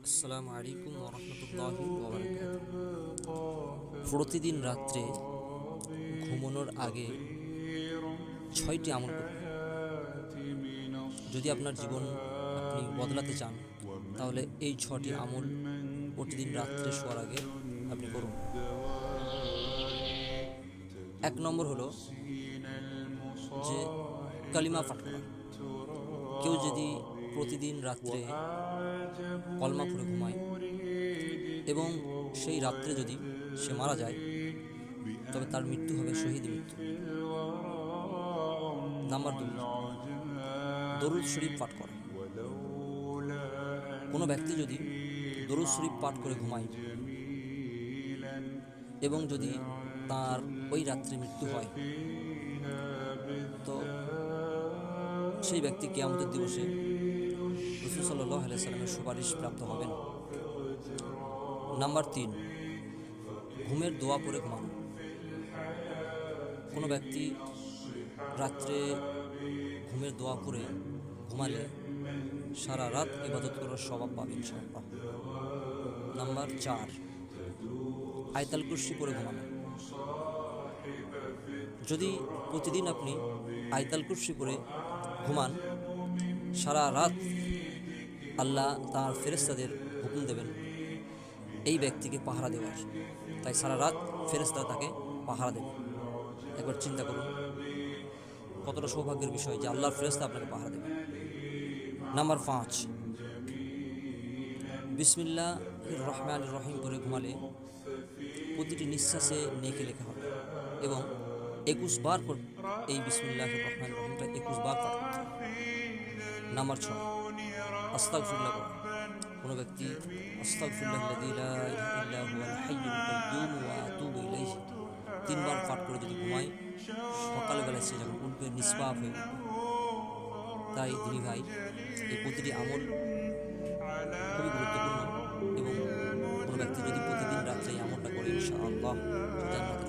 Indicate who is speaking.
Speaker 1: আসসালামু আলাইকুম ওরহমতুল্লাহি ওয়াবারাকাতুহু। প্রতিদিন রাত্রে ঘুমানোর আগে 6টি আমল করুন। যদি আপনার জীবন আপনি বদলাতে চান, তাহলে এই 6টি আমল প্রতিদিন রাত্রে শোয়ার আগে আপনি করুন। 1 নম্বর হলো যে কালিমা পাঠ করা। কেউ যদি প্রতিদিন রাত্রে কলমা পড়ে ঘুমায় এবং সেই রাত্রে যদি সে মারা যায়, তবে তার মৃত্যু হবে শহীদ মৃত্যু। নাম্বার 2, দরুদ শরীফ পাঠ করা। কোনো ব্যক্তি যদি দরুদ শরীফ পাঠ করে ঘুমায় এবং যদি তার ওই রাত্রে মৃত্যু হয়, তো সেই ব্যক্তি কিয়ামতের দিবসে রাসূল সাল্লাল্লাহু আলাইহি সাল্লামের সুপারিশ প্রাপ্ত হবেন। নাম্বার 3, ঘুমের দোয়া পড়ে ঘুমানো। কোনো ব্যক্তি রাত্রে ঘুমের দোয়া করে ঘুমালে সারা রাত ইবাদত করার স্বভাব পাবে ইনশাআল্লাহ। নাম্বার 4, আয়াতুল কুরসি পড়ে ঘুমানো। যদি প্রতিদিন আপনি আয়াতুল কুরসি পড়ে ঘুমান, সারা রাত আল্লাহ তাঁর ফেরেশতাদের হুকুম দেবেন এই ব্যক্তিকে পাহারা দেওয়ার। তাই সারা রাত ফেরেশতা তাকে পাহারা দেবে। একবার চিন্তা করুন, কতটা সৌভাগ্যের বিষয় যে আল্লাহর ফেরেশতা আপনাকে পাহারা দেবে। নাম্বার 5, বিসমিল্লাহির রহমানির রহিম পড়ে ঘুমালে প্রতিটি নিঃশ্বাসে নেকি লেখা হবে এবং 21 বার এই বিসমিল্লাহির রহমানির রহিমটা 21 বার পাঠ করতে হবে। নাম্বার 6, আস্তাগফিরুল্লাহ পড়া। কোনো ব্যক্তি আস্তাগফিরুল্লাহাল্লাযী লা ইলাহা ইল্লা হুয়াল হাইয়ুল কাইয়্যুম ওয়া আতুবু ইলাইহি 3 বার পাঠ করে যদি ঘুমায়, সকালবেলায় সে যখন উঠবে নিষ্পাপ হয়ে উঠবে। তাই দিনী ভাই, এই প্রতিটি আমল খুবই গুরুত্বপূর্ণ এবং কোনো ব্যক্তি যদি প্রতিদিন রাত্রে এই আমলটা করে ইনশাআল্লাহ জান্নাত